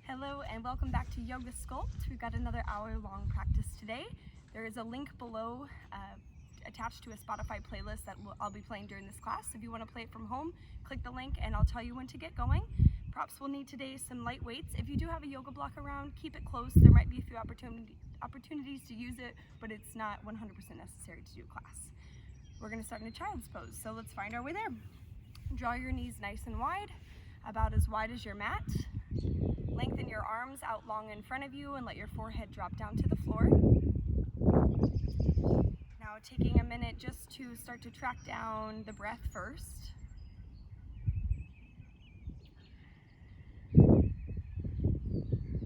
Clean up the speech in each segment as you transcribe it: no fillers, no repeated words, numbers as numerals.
Hello and welcome back to Yoga Sculpt. We've got another hour-long practice today. There is a link below attached to a Spotify playlist that I'll be playing during this class. If you want to play it from home, click the link and I'll tell you when to get going. Props we'll need today some light weights. If you do have a yoga block around, keep it close. There might be a few opportunities to use it, but it's not 100% necessary to do class. We're going to start in a child's pose, so let's find our way there. Draw your knees nice and wide, about as wide as your mat. Lengthen your arms out long in front of you and let your forehead drop down to the floor. Now taking a minute just to start to track down the breath first.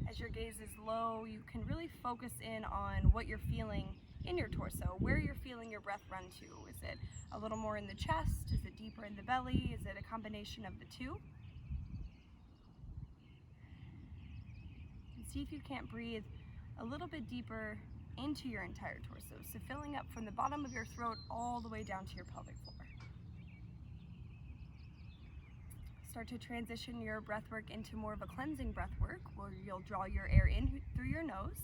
As your gaze is low, you can really focus in on what you're feeling in your torso, where you're feeling your breath run to. Is it a little more in the chest? Is it deeper in the belly? Is it a combination of the two? See if you can't breathe a little bit deeper into your entire torso. So filling up from the bottom of your throat all the way down to your pelvic floor. Start to transition your breath work into more of a cleansing breath work where you'll draw your air in through your nose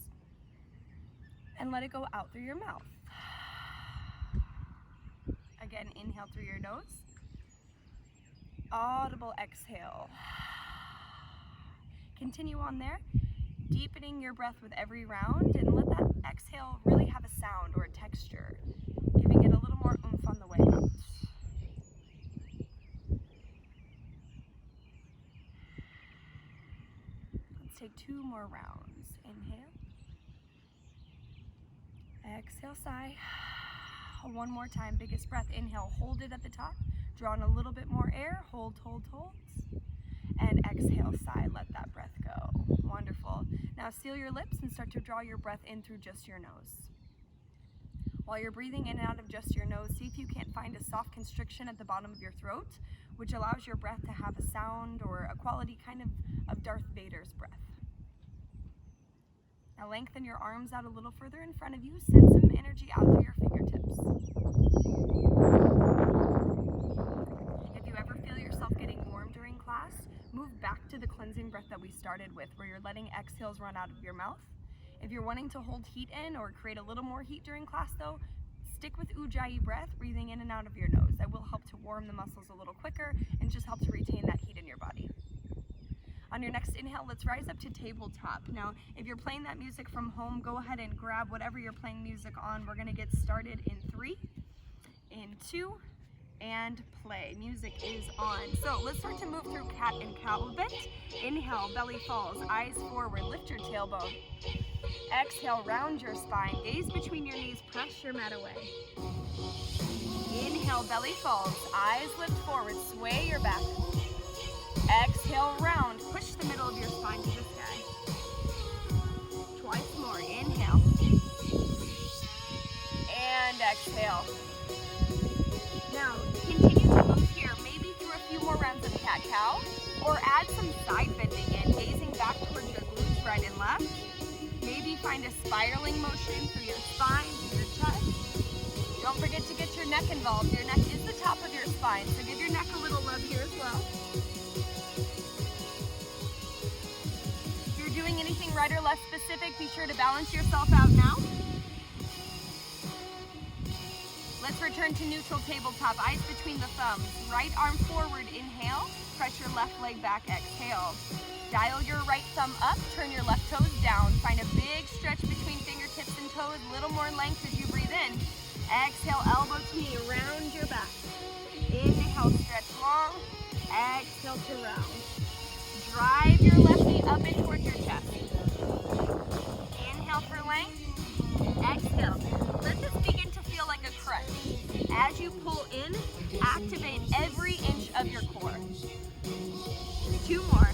and let it go out through your mouth. Again, inhale through your nose. Audible exhale. Continue on there. Deepening your breath with every round and let that exhale really have a sound or a texture, giving it a little more oomph on the way out. Let's take 2 more rounds. Inhale. Exhale, sigh. One more time, biggest breath. Inhale, hold it at the top. Draw in a little bit more air. Hold. And exhale, sigh, let that breath go. Wonderful. Now seal your lips and start to draw your breath in through just your nose. While you're breathing in and out of just your nose, see if you can't find a soft constriction at the bottom of your throat, which allows your breath to have a sound or a quality kind of Darth Vader's breath. Now lengthen your arms out a little further in front of you. Send some energy out through your fingertips. If you ever feel yourself getting warm during class, move back to the cleansing breath that we started with, where you're letting exhales run out of your mouth. If you're wanting to hold heat in or create a little more heat during class though, stick with Ujjayi breath, breathing in and out of your nose. That will help to warm the muscles a little quicker and just help to retain that heat in your body. On your next inhale, let's rise up to tabletop. Now, if you're playing that music from home, go ahead and grab whatever you're playing music on. We're gonna get started in 3, in 2, and play. Music is on. So let's start to move through cat and cow a bit. Inhale, belly falls, eyes forward, lift your tailbone. Exhale, round your spine, gaze between your knees, press your mat away. Inhale, belly falls, eyes lift forward, sway your back. Exhale, round, push the middle of your spine to the sky. Twice more, inhale. And exhale. Now, continue to move here, maybe through a few more rounds of cat-cow, or add some side bending in, gazing back towards your glutes right and left. Maybe find a spiraling motion through your spine, your chest. Don't forget to get your neck involved. Your neck is the top of your spine, so give your neck a little love here as well. If you're doing anything right or left specific, be sure to balance yourself out now. Let's return to neutral tabletop, eyes between the thumbs. Right arm forward, inhale. Press your left leg back, exhale. Dial your right thumb up, turn your left toes down. Find a big stretch between fingertips and toes, a little more length as you breathe in. Exhale, elbow to knee, round your back. Inhale, stretch long. Exhale to round. Drive your left knee up and towards your chest. Inhale for length. Exhale. Let this begin to feel like a crunch. As you pull in, activate every inch of your core. 2 more.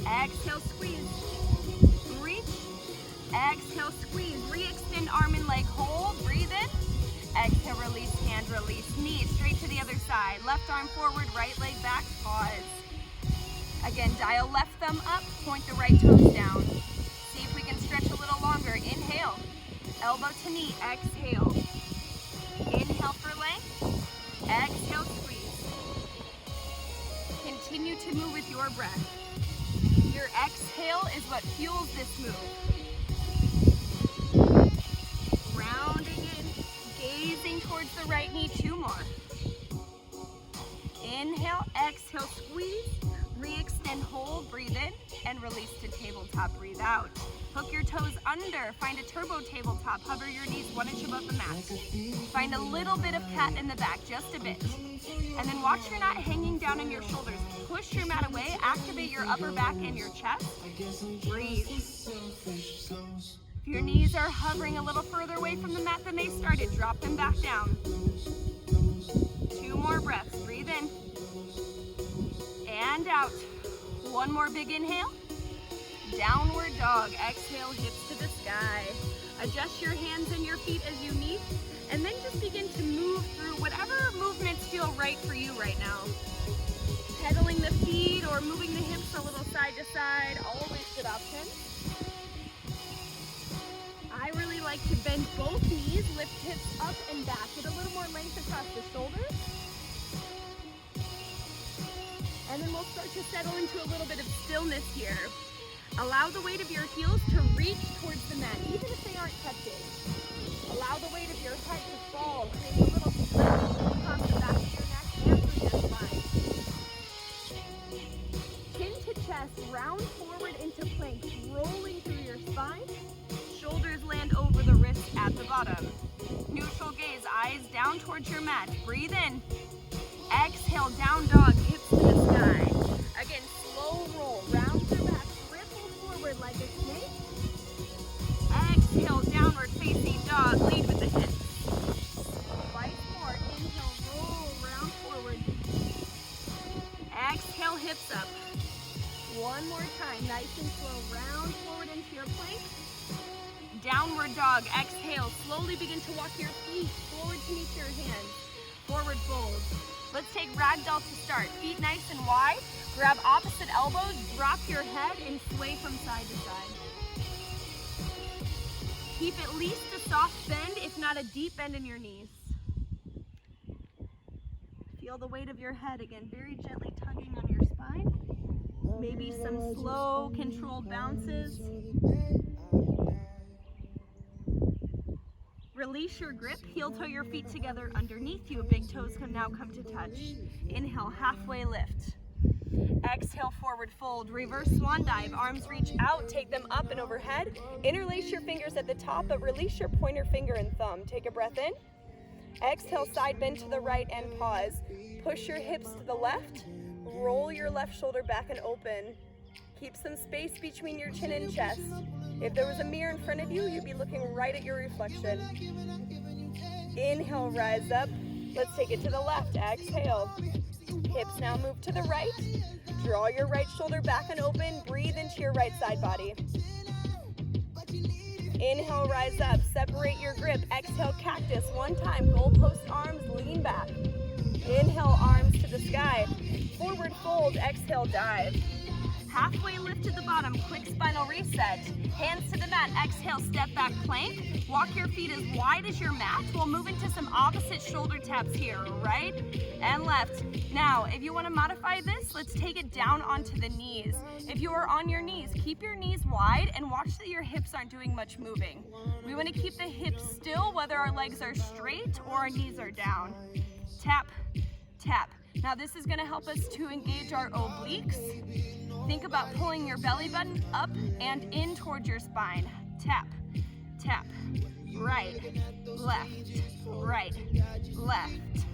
Exhale, squeeze. Reach. Exhale, squeeze. Re-extend arm and leg, hold. Breathe in. Exhale, release, hand, release. Knee straight to the other side. Left arm forward, right leg back, pause. Again, dial left thumb up, point the right toes down. See if we can stretch a little longer. Inhale. Elbow to knee, exhale. Inhale for length. Exhale, squeeze. Continue to move with your breath. Your exhale is what fuels this move. Rounding in, gazing towards the right knee, 2 more. Inhale, exhale, squeeze, re-extend, hold, breathe in, and release to tabletop, breathe out. Hook your toes under, find a turbo tabletop, hover your knees 1 inch above the mat. Find a little bit of cat in the back, just a bit. And then watch you're not hanging down in your shoulders. Push your mat away, activate your upper back and your chest. Breathe. If your knees are hovering a little further away from the mat than they started, drop them back down. 2 more breaths, breathe in. And out. 1 more big inhale. Downward dog. Exhale, hips to the sky. Adjust your hands and your feet as you need, and then just begin to move through whatever movements feel right for you right now. Pedaling the feet or moving the hips a little side to side, always good option. I really like to bend both knees, lift hips up and back. Get a little more length across the shoulders. And then we'll start to settle into a little bit of stillness here. Allow the weight of your heels to reach towards the mat, even if they aren't touching. Allow the weight of your head to fall, create a little stretch across the back of your neck and through your spine. Chin to chest, round forward into plank, rolling through your spine. Shoulders land over the wrist at the bottom. Neutral gaze, eyes down towards your mat. Breathe in. Exhale, down dog, hips to the sky. Again, slow roll, round your back, ripple forward like a snake. Exhale, downward facing dog, lead with the hips. Twice more, inhale, roll, round forward. Exhale, hips up. 1 more time, nice and slow, round forward into your plank. Downward dog, exhale, slowly begin to walk your feet forward to meet your hands. Forward fold. Let's take ragdoll to start. Feet nice and wide. Grab opposite elbows, drop your head, and sway from side to side. Keep at least a soft bend, if not a deep bend in your knees. Feel the weight of your head again, very gently tugging on your spine. Maybe some slow, controlled bounces. Release your grip, heel toe your feet together underneath you. Big toes can now come to touch. Inhale, halfway lift. Exhale, forward fold. Reverse swan dive. Arms reach out, take them up and overhead. Interlace your fingers at the top, but release your pointer finger and thumb. Take a breath in. Exhale, side bend to the right and pause. Push your hips to the left. Roll your left shoulder back and open. Keep some space between your chin and chest. If there was a mirror in front of you, you'd be looking right at your reflection. Inhale, rise up. Let's take it to the left. Exhale. Hips now move to the right. Draw your right shoulder back and open. Breathe into your right side body. Inhale, rise up. Separate your grip. Exhale, cactus. 1 time. Goalpost arms, lean back. Inhale, arms to the sky. Forward fold. Exhale, dive. Halfway lift to the bottom, quick spinal reset. Hands to the mat, exhale, step back plank. Walk your feet as wide as your mat. We'll move into some opposite shoulder taps here, right and left. Now, if you want to modify this, let's take it down onto the knees. If you are on your knees, keep your knees wide and watch that your hips aren't doing much moving. We want to keep the hips still, whether our legs are straight or our knees are down. Tap, tap. Now this is going to help us to engage our obliques. Think about pulling your belly button up and in towards your spine. Tap, tap, right, left, right, left.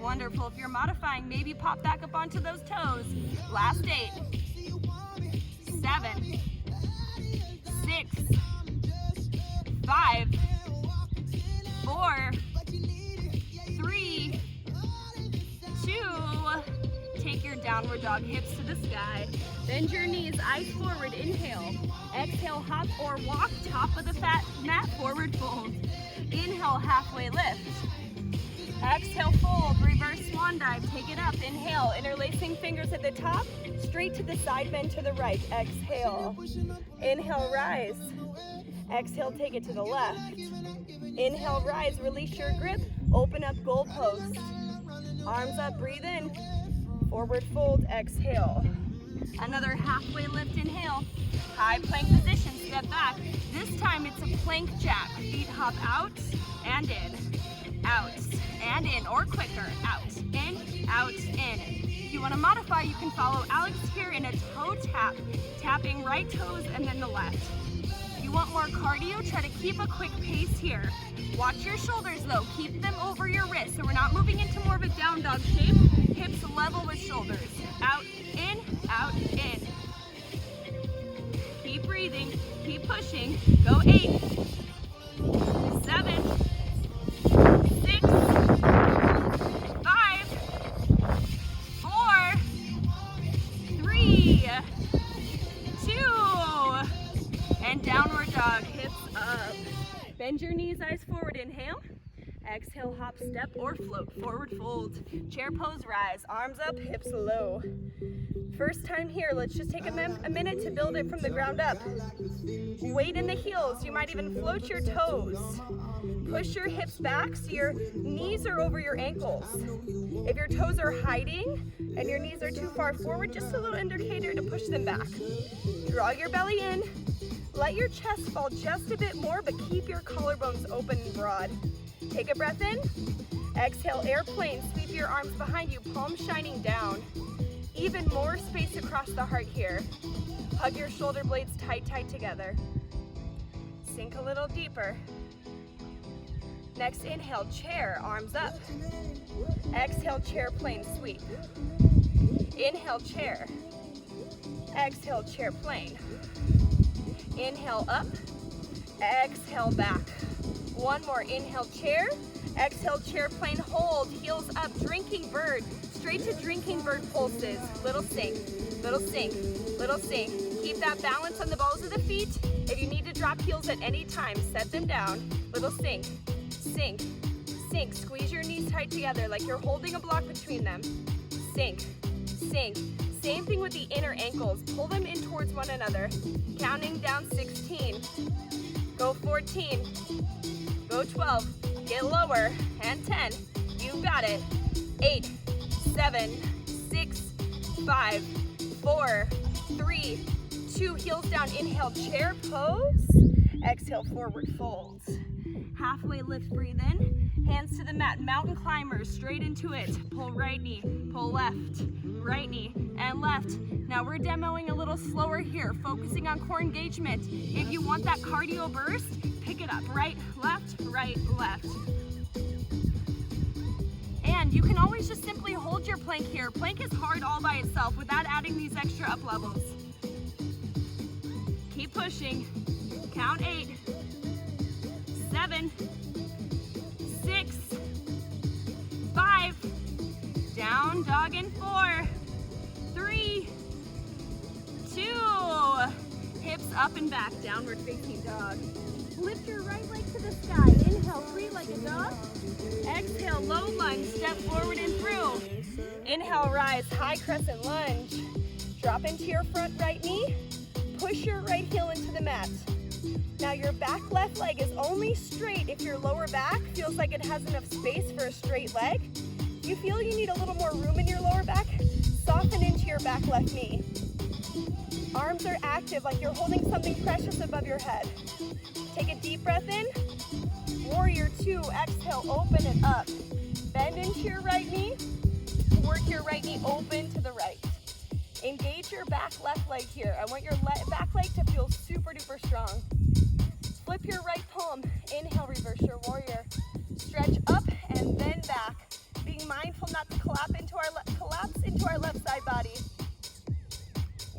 Wonderful. If you're modifying, maybe pop back up onto those toes. Last 8, 7, 6, 5, 4, 3, 2, take your downward dog, hips to the sky. Bend your knees, eyes forward, inhale. Exhale, hop or walk, top of the mat, forward fold. Inhale, halfway lift. Exhale, fold, reverse swan dive, take it up. Inhale, interlacing fingers at the top, straight to the side, bend to the right. Exhale. Inhale, rise. Exhale, take it to the left. Inhale, rise, release your grip, open up goalpost. Arms up, breathe in. Forward fold, exhale. Another halfway lift, inhale. High plank position, step back. This time it's a plank jack. Feet hop out and in, out and in, or quicker, out, in, in. If you want to modify, you can follow Alex here in a toe tap, tapping right toes and then the left. If you want more cardio, try to keep a quick pace here. Watch your shoulders though, keep them over your wrists, so we're not moving into more of a down dog shape. Hips level with shoulders. Out, in, in. Keep breathing, keep pushing. Go 8, 7, 6, 5, 4, 3, 2, and downward dog, hips up. Bend your knees, eyes forward, inhale. Exhale, hop, step, or float, forward fold. Chair pose, rise, arms up, hips low. First time here, let's just take a minute to build it from the ground up. Weight in the heels, you might even float your toes. Push your hips back so your knees are over your ankles. If your toes are hiding and your knees are too far forward, just a little indicator to push them back. Draw your belly in. Let your chest fall just a bit more, but keep your collarbones open and broad. Take a breath in. Exhale, airplane. Sweep your arms behind you, palms shining down. Even more space across the heart here. Hug your shoulder blades tight together. Sink a little deeper. Next inhale, chair, arms up. Exhale, chair, plane, sweep. Inhale, chair. Exhale, chair, plane. Inhale, up. Exhale, back. One more, inhale, chair. Exhale, chair, plane, hold. Heels up, drinking bird. Straight to drinking bird pulses. Little sink, little sink, little sink. Keep that balance on the balls of the feet. If you need to drop heels at any time, set them down. Little sink, sink, sink. Squeeze your knees tight together like you're holding a block between them. Sink, sink. Same thing with the inner ankles. Pull them in towards one another. Counting down 16. Go 14. Go 12. Get lower. And 10. You got it. 8, 7, 6, 5, 4, 3, 2. Heels down. Inhale, chair pose. Exhale, forward folds. Halfway lift, breathe in. Hands to the mat. Mountain climbers, straight into it. Pull right knee, pull left, right knee, and left. Now we're demoing a little slower here, focusing on core engagement. If you want that cardio burst, pick it up. Right, left, left. And you can always just simply hold your plank here. Plank is hard all by itself without adding these extra up levels. Keep pushing. Count 8, 7, 6, 5, down dog in 4, 3, 2, hips up and back, downward facing dog. Lift your right leg to the sky. Inhale, three-legged dog. Exhale, low lunge, step forward and through. Inhale, rise, high crescent lunge. Drop into your front right knee. Push your right heel into the mat. Now your back left leg is only straight if your lower back feels like it has enough space for a straight leg. If you feel you need a little more room in your lower back, soften into your back left knee. Arms are active like you're holding something precious above your head. Take a deep breath in. Warrior 2, exhale, open it up. Bend into your right knee. Work your right knee open to the right. Engage your back left leg here. I want your back leg to feel super duper strong. Flip your right palm. Inhale, reverse your warrior. Stretch up and then back. Being mindful not to collapse into our left side body.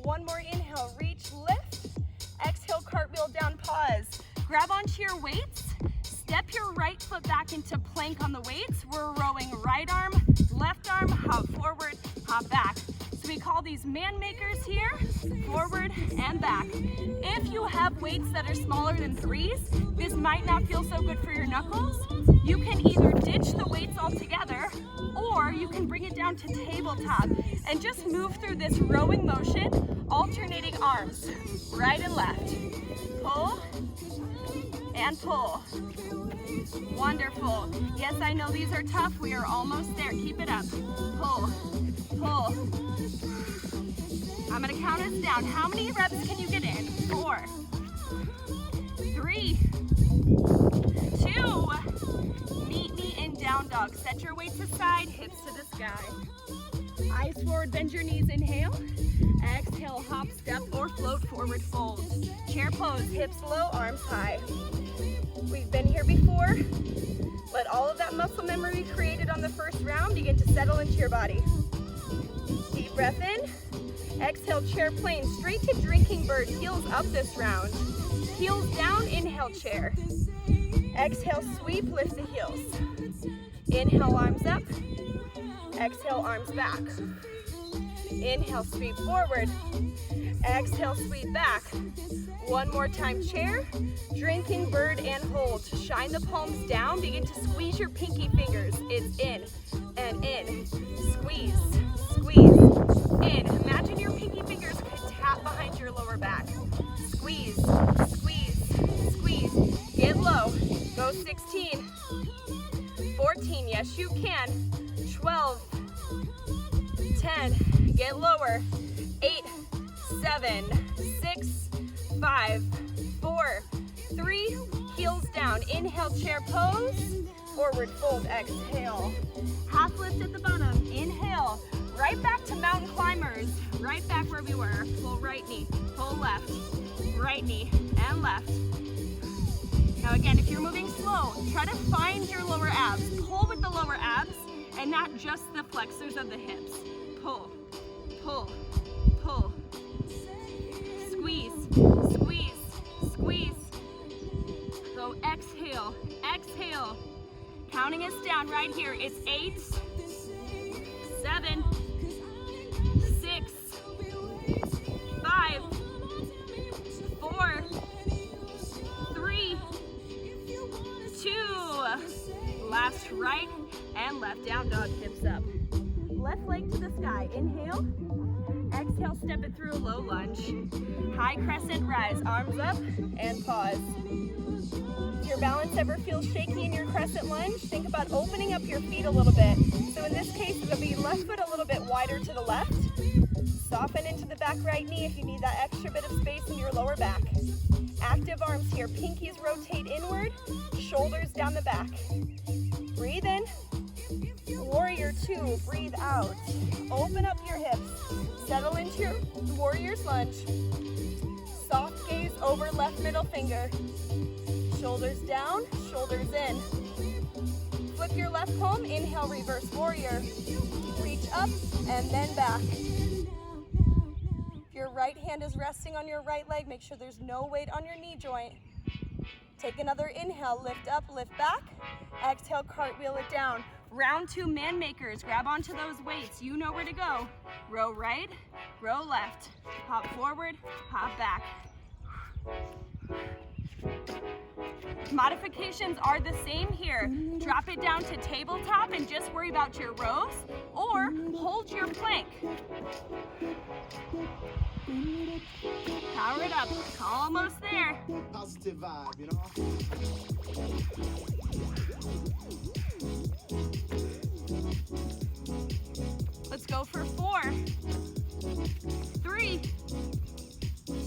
One more inhale, reach, lift. Exhale, cartwheel down, pause. Grab onto your weights. Step your right foot back into plank on the weights. We're rowing right arm, left arm, hop forward, hop back. So we call these man makers here, forward and back. If you have weights that are smaller than 3s, this might not feel so good for your knuckles. You can either ditch the weights altogether, or you can bring it down to tabletop and just move through this rowing motion, alternating arms, right and left. Pull and pull. Wonderful. Yes, I know these are tough. We are almost there. Keep it up. Pull, pull. I'm gonna count us down. How many reps can you get in? 4, 3, 2, meet me in down dog. Set your weights aside, hips to the sky. Eyes forward, bend your knees, inhale. Exhale, hop, step, or float, forward fold. Chair pose, hips low, arms high. We've been here before. Let all of that muscle memory created on the first round begin to settle into your body. Deep breath in. Exhale, chair plane, straight to drinking bird, heels up this round. Heels down, inhale, chair. Exhale, sweep, lift the heels. Inhale, arms up. Exhale, arms back. Inhale, sweep forward. Exhale, sweep back. One more time, chair. Drinking bird and hold. Shine the palms down. Begin to squeeze your pinky fingers. It's in and in. Squeeze, squeeze, in. Imagine your pinky fingers could tap behind your lower back. Squeeze, squeeze, squeeze. Get low. Go 16. 14, yes you can. 12. 10. Get lower. 8, 7, 6, 5, 4, 3. Heels down. Inhale, chair pose. Forward fold. Exhale. Half lift at the bottom. Inhale. Right back to mountain climbers. Right back where we were. Pull right knee. Pull left. Right knee and left. Now again, if you're moving slow, try to find your lower abs. Pull with the lower abs and not just the flexors of the hips. Pull, pull, pull. Squeeze, squeeze, squeeze. Go exhale, exhale. Counting us down right here. It's 8, 7, 6, 5, 4, 3, 2. Last right and left down dog, hips up. Left leg to the sky. Inhale. Exhale, step it through a low lunge. High crescent rise, arms up and pause. If your balance ever feels shaky in your crescent lunge, think about opening up your feet a little bit. So in this case, it'll be left foot a little bit wider to the left. Soften into the back right knee if you need that extra bit of space in your lower back. Active arms here. Pinkies rotate inward, shoulders down the back. Breathe in. Warrior 2, breathe out. Open up your hips. Settle into your warrior's lunge. Soft gaze over left middle finger. Shoulders down, shoulders in. Flip your left palm, inhale, reverse warrior. Reach up and then back. If your right hand is resting on your right leg, make sure there's no weight on your knee joint. Take another inhale, lift up, lift back. Exhale, cartwheel it down. Round 2, man makers. Grab onto those weights. You know where to go. Row right, row left. Hop forward, hop back. Modifications are the same here. Drop it down to tabletop and just worry about your rows, or hold your plank. Power it up. Almost there. Positive vibe, you know? Let's go for 4, 3,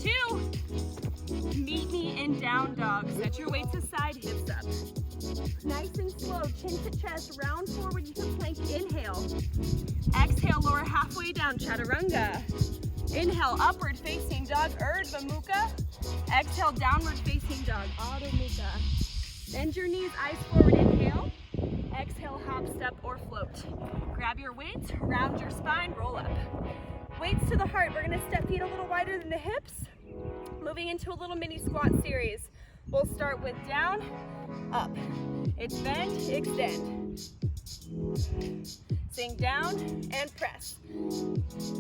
2. Meet me in down dog. Set your weights aside, hips up. Nice and slow, chin to chest, round forward to plank. Inhale. Exhale, lower halfway down, chaturanga. Inhale, upward facing dog, Urdhva Mukha. Exhale, downward facing dog, Adho Mukha. Bend your knees, eyes forward, inhale. Exhale, hop, step, or float. Grab your weights, round your spine, roll up. Weights to the heart. We're gonna step feet a little wider than the hips. Moving into a little mini squat series. We'll start with down, up. It's bend, extend. Sink down and press.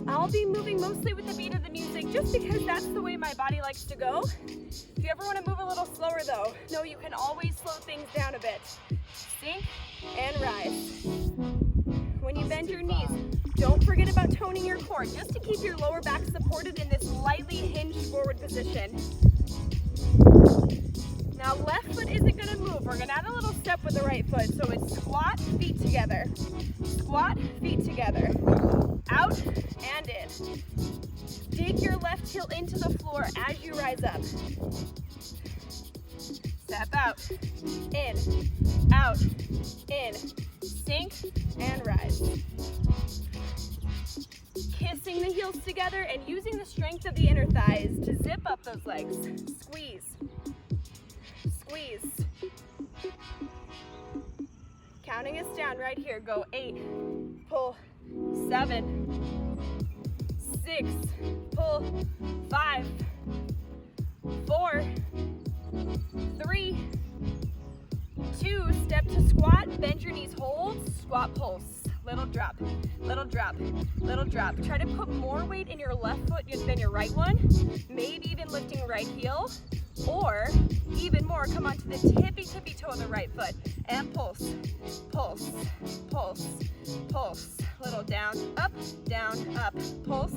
I'll be moving mostly with the beat of the music just because that's the way my body likes to go. If you ever want to move a little slower though, know you can always slow things down a bit. Sink and rise. When you bend your knees, don't forget about toning your core just to keep your lower back supported in this lightly hinged forward position. Now left foot isn't going to move. We're going to add a little step with the right foot. So it's squat, feet together. Squat, feet together. Out and in. dig your left heel into the floor as you rise up. Step out, in, out, in, sink, and rise. Kissing the heels together and using the strength of the inner thighs to zip up those legs. Squeeze, squeeze. Counting us down right here. Go 8, pull, 7, 6, pull, 5, 4, 3, 2, step to squat, bend your knees, hold, squat, pulse. Little drop, little drop, little drop. Try to put more weight in your left foot than your right one. Maybe even lifting right heel, or even more, come onto the tippy toe of the right foot and pulse, pulse, pulse, pulse. Little down, up, pulse,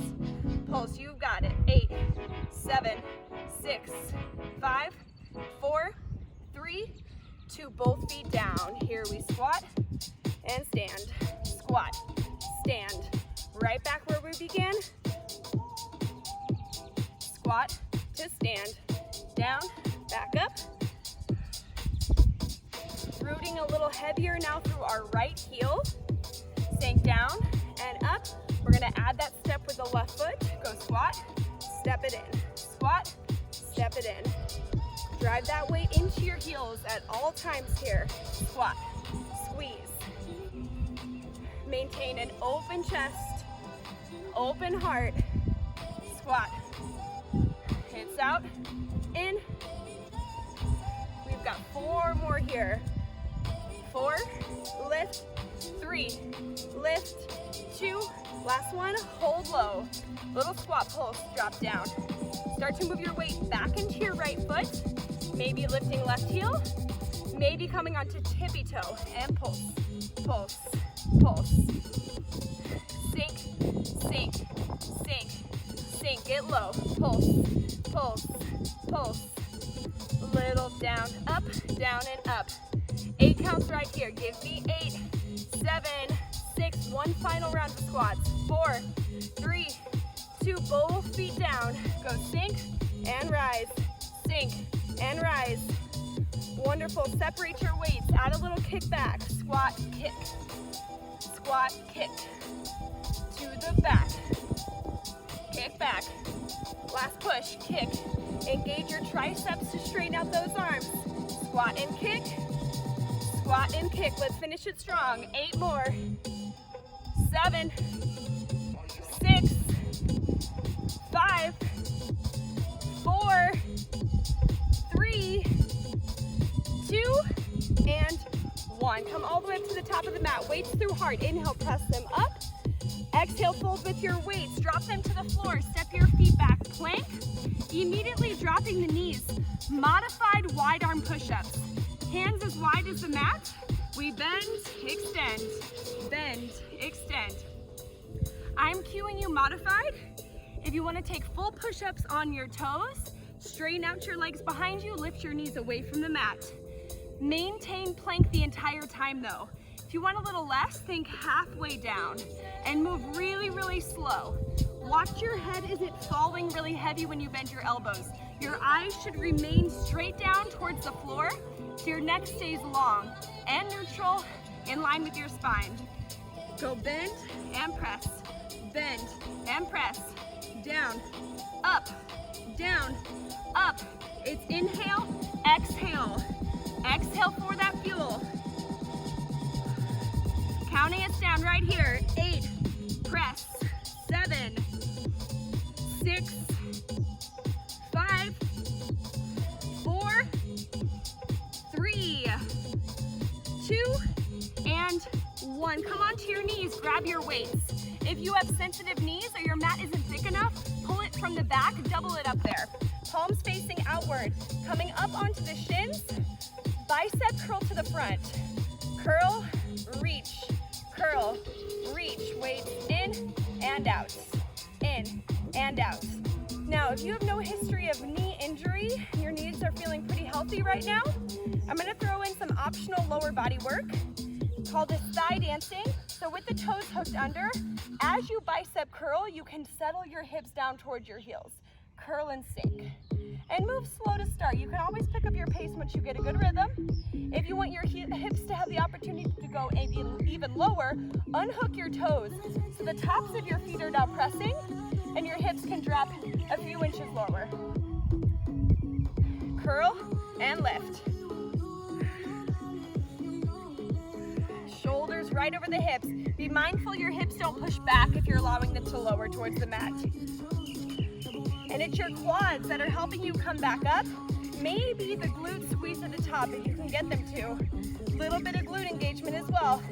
pulse. You've got it. 8, 7, 6, 5, 4, 3, 2. Both feet down. Here we squat and stand. Squat, stand, right back where we began. Squat to stand, down, back up. Rooting a little heavier now through our right heel. Sink down and up. We're gonna add that step with the left foot. Go squat, step it in. Squat, step it in. Drive that weight into your heels at all times here. Squat, squeeze. Maintain an open chest, open heart, squat. Hips out, in. We've got 4 more here. 4, lift, 3, lift, 2, last one, hold low. Little squat pulse, drop down. Start to move your weight back into your right foot, maybe lifting left heel, maybe coming onto tippy toe and pulse, pulse. Pulse. Sink, sink, sink, sink. Get low. Pulse, pulse, pulse. Little down, and up. 8 counts right here. Give me 8, 7, 6. One final round of squats. 4, 3, 2. Both feet down. Go sink and rise. Sink and rise. Wonderful. Separate your weights. Add a little kick back. Squat, kick. Squat, kick, to the back, kick back, last push, kick, engage your triceps to straighten out those arms, squat and kick, let's finish it strong, 8 more, 7, 6, 5, 4, 3, 2, and 1. Come all the way up to the top of the mat. Weights through heart. Inhale, press them up. Exhale, fold with your weights. Drop them to the floor. Step your feet back. Plank. Immediately dropping the knees. Modified wide arm push-ups. Hands as wide as the mat. We bend, extend, bend, extend. I'm cueing you modified. If you want to take full push-ups on your toes, straighten out your legs behind you, lift your knees away from the mat. Maintain plank the entire time though. If you want a little less, think halfway down and move really, really slow. Watch your head, is it falling really heavy when you bend your elbows? Your eyes should remain straight down towards the floor so your neck stays long and neutral in line with your spine. Go bend and press, bend and press, down, up, It's inhale, exhale. Exhale for that fuel. Counting us down right here. 8, press, 7, 6, 5, 4, 3, 2, and 1. Come onto your knees, grab your weights. If you have sensitive knees or your mat isn't thick enough, pull it from the back, double it up there. Palms facing outward, coming up onto the shins, bicep curl to the front. Curl, reach, weights in and out, in and out. Now, if you have no history of knee injury, your knees are feeling pretty healthy right now, I'm gonna throw in some optional lower body work. Call this thigh dancing. So with the toes hooked under, as you bicep curl, you can settle your hips down towards your heels. Curl and sink. And move slow to start. You can always pick up your pace once you get a good rhythm. If you want your hips to have the opportunity to go even lower, unhook your toes so the tops of your feet are now pressing and your hips can drop a few inches lower. Curl and lift. Shoulders right over the hips. Be mindful your hips don't push back if you're allowing them to lower towards the mat. And it's your quads that are helping you come back up. Maybe the glute squeeze at the top if you can get them to. A little bit of glute engagement as well.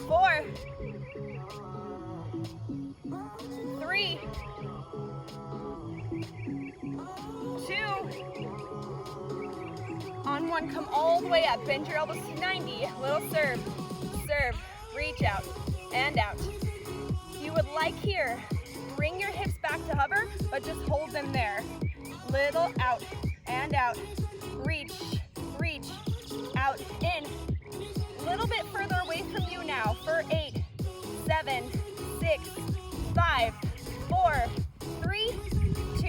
4, 3, 2, on 1, come all the way up. Bend your elbows to 90. Little serve, serve, reach out and out. If you would like here, bring your hips back to hover, but just hold them there. Little out and out. Reach, reach, out, in. Little bit further away from you now for 8, 7, 6, 5, 4, 3, 2,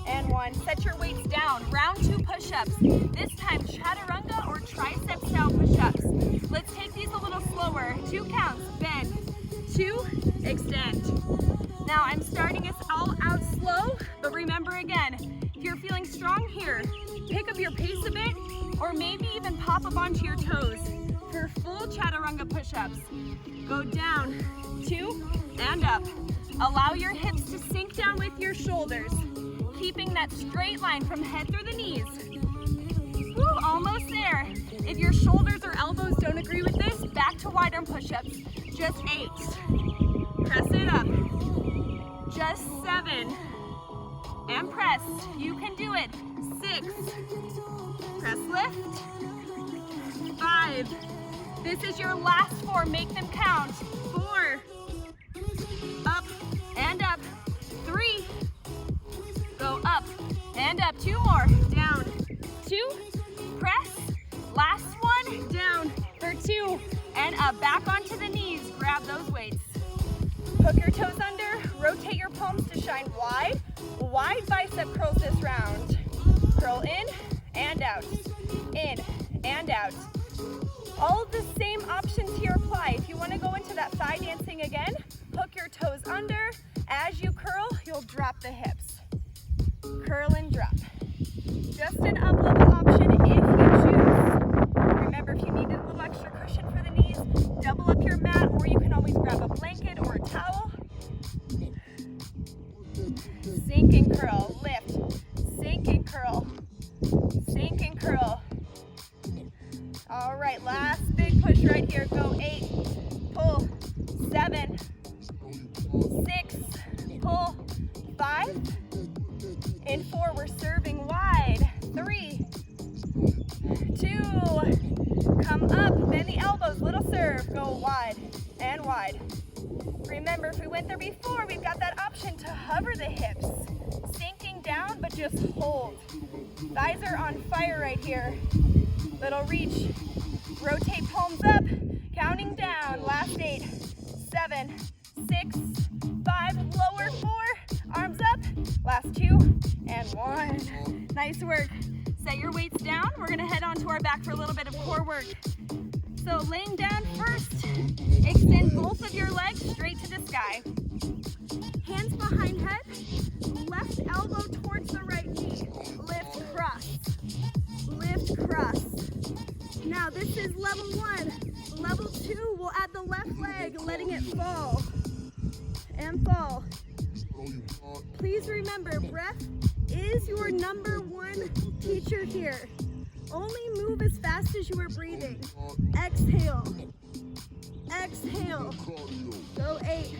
and 1. Set your weights down. Round 2 push-ups. This time chaturanga or tricep style push-ups. Let's take these a little slower. 2 counts. Bend. 2, extend. Now I'm starting us all out slow, but remember again, if you're feeling strong here, pick up your pace a bit, or maybe even pop up onto your toes for full chaturanga push-ups. Go down, 2, and up. Allow your hips to sink down with your shoulders, keeping that straight line from head through the knees. Woo, almost there. If your shoulders or elbows don't agree with this, back to wide arm push-ups. Just 8. Press it up. Just 7. And press. You can do it. 6. Press lift. 5. This is your last 4. Make them count. 4. Up and up. 3. Go up and up. 2 more. Down. 2. Press. Last 1. Down for 2. And up. Back onto the knees. Grab those weights. Hook your toes under. Rotate your palms to shine wide. Wide bicep curls this round. Curl in and out. In and out. All of the same options here apply. If you want to go into that thigh dancing again, hook your toes under. As you curl, you'll drop the hips. Curl and drop. Just an up-level option if you choose. Remember, if you need a little extra cushion for the knees, double up your mat, or you can always grab a blanket or a towel. Sink and curl, lift, sink and curl, sink and curl. All right, last big push right here. Go 8, pull, 7, 6, pull, 5, and 4, we're serving wide. 3, 2, come up, bend the elbows, little serve, go wide and wide. Remember, if we went there before, we've got that option to hover the hips, sinking down, but just hold. Thighs are on fire right here. Little reach, rotate palms up, counting down. Last 8, 7, 6, 5, lower 4, arms up. Last 2, and 1. Nice work. Set your weights down. We're gonna head onto our back for a little bit of core work. So laying down first, extend both of your legs straight to the sky. Hands behind head, left elbow towards the right knee. Lift, cross, lift, cross. Now this is level 1. Level 2, we'll add the left leg, letting it fall and fall. Please remember, breath is your #1 teacher here. Only move as fast as you are breathing. Exhale. Exhale. Go 8,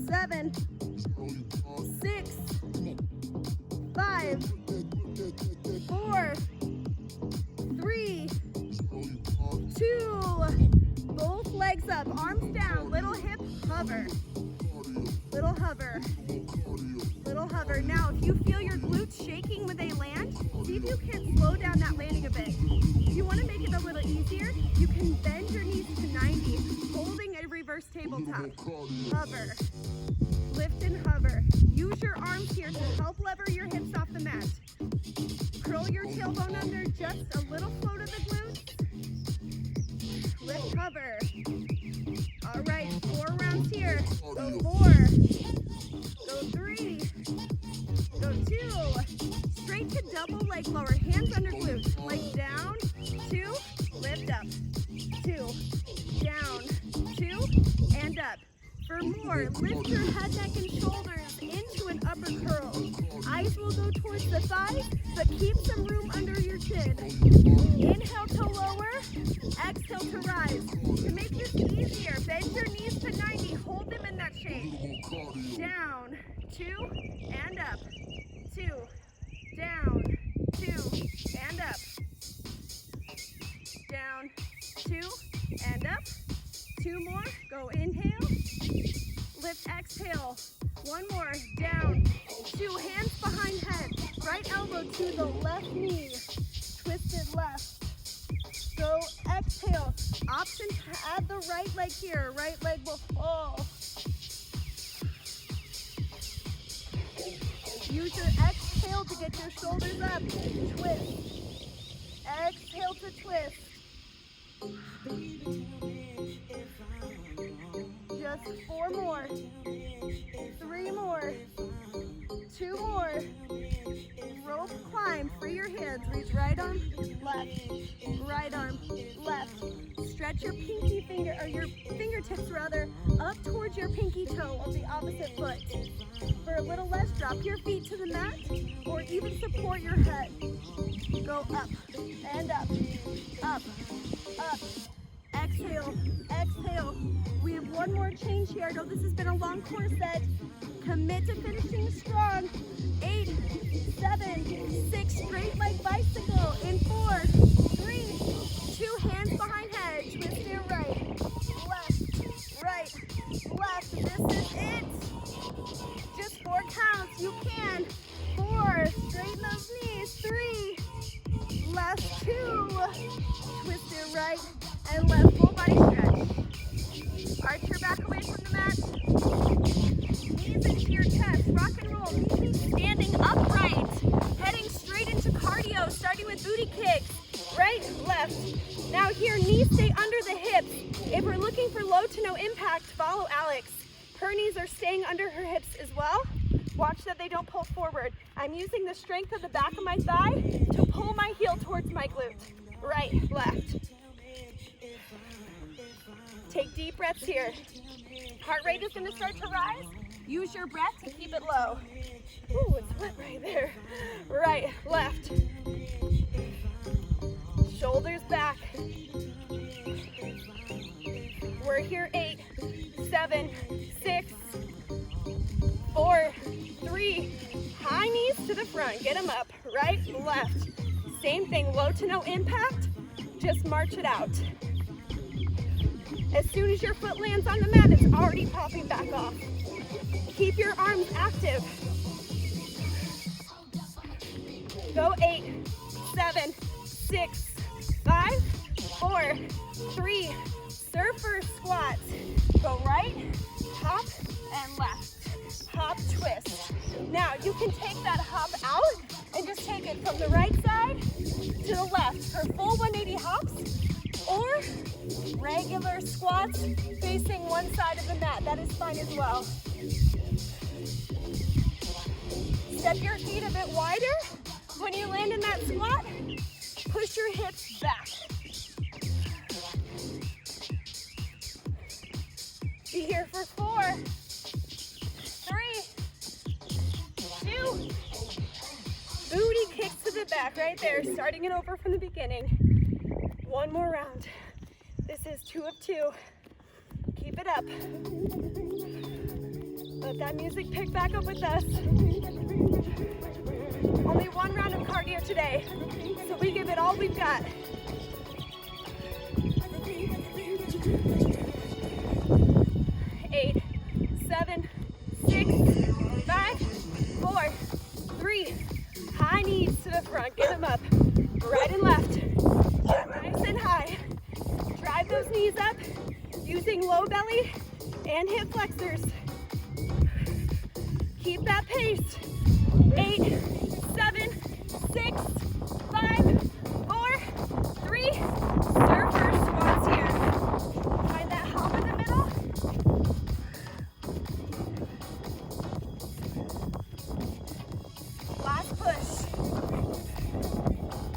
7, 6, 5, 4, 3, 2. Both legs up, arms down, little hip hover. Little hover. Little hover. Now, if you feel your glutes shaking when they land, see if you can slow down that landing a bit. If you want to make it a little easier, you can bend your reverse tabletop. Hover. Lift and hover. Use your arms here to help lever your hips off the mat. Curl your tailbone under, just a little flow to the glutes. Lift, hover. All right, 4 rounds here. Go 4. Go 3. Go 2. Straight to double leg lower. Hands under glutes. Leg down. 2. Lift up. 2. Down. 2. And up. For more, lift your head, neck, and shoulders into an upper curl. Eyes will go towards the thighs, but keep some room under your chin. Inhale to lower, exhale to rise. To make this easier, bend your knees to 90, hold them in that shape. Down, 2, and up. 2, down, 2, and up. Down, 2, and up. 2 more, go inhale. Lift, exhale. 1 more, down. 2 hands behind head. Right elbow to the left knee. Twisted left. Go exhale. Option to add the right leg here. Right leg will fall. Use your exhale to get your shoulders up. Twist. Exhale to twist. Just 4 more. 3 more. 2 more. Rope climb. Free your hands. Reach right arm, left. Right arm, left. Stretch your pinky finger, or your fingertips rather, up towards your pinky toe of the opposite foot. For a little less, drop your feet to the mat, or even support your head. Go up and up, up, up. Exhale, exhale. We have 1 more change here. I know this has been a long core set. Commit to finishing strong. 8, 7, 6, straight leg bicycle. In 4, 3, 2, hands behind head. Twist it right, left, left. This is it. Just 4 counts. You can. 4, straighten those knees. 3, left 2, twist it right and left, full body stretch. Arch your back away from the mat. Knees into your chest, rock and roll. Knees standing upright, heading straight into cardio, starting with booty kicks. Right, left. Now here, knees stay under the hips. If we're looking for low to no impact, follow Alex. Her knees are staying under her hips as well. Watch that they don't pull forward. I'm using the strength of the back of my thigh to pull my heel towards my glute. Right, left. Take deep breaths here. Heart rate is gonna start to rise. Use your breath to keep it low. Ooh, it's wet right there. Right, left. Shoulders back. We're here, 8, 7, 6, 4, 3, high knees to the front, get them up, right, left. Same thing, low to no impact, just march it out. As soon as your foot lands on the mat, it's already popping back off. Keep your arms active. Go 8, 7, 6, 5, 4, 3, surfer squat. Go right, hop, and left. Hop, twist. Now you can take that hop out and just take it from the right side to the left for full 180 hops, or regular squats facing one side of the mat. That is fine as well. Step your feet a bit wider. When you land in that squat, push your hips back. Be here for 4, 3, 2. Booty kicks to the back right there, starting it over from the beginning. 1 more round. This is 2 of 2. Keep it up. Let that music pick back up with us. Only 1 round of cardio today, so we give it all we've got. 8, 7, 6, 5, 4, 3. High knees to the front, get them up. Right and left. Nice and high. Drive those knees up using low belly and hip flexors. Keep that pace. 8, 7, 6, 5, 4, 3. Surfer squats here. Find that hop in the middle. Last push.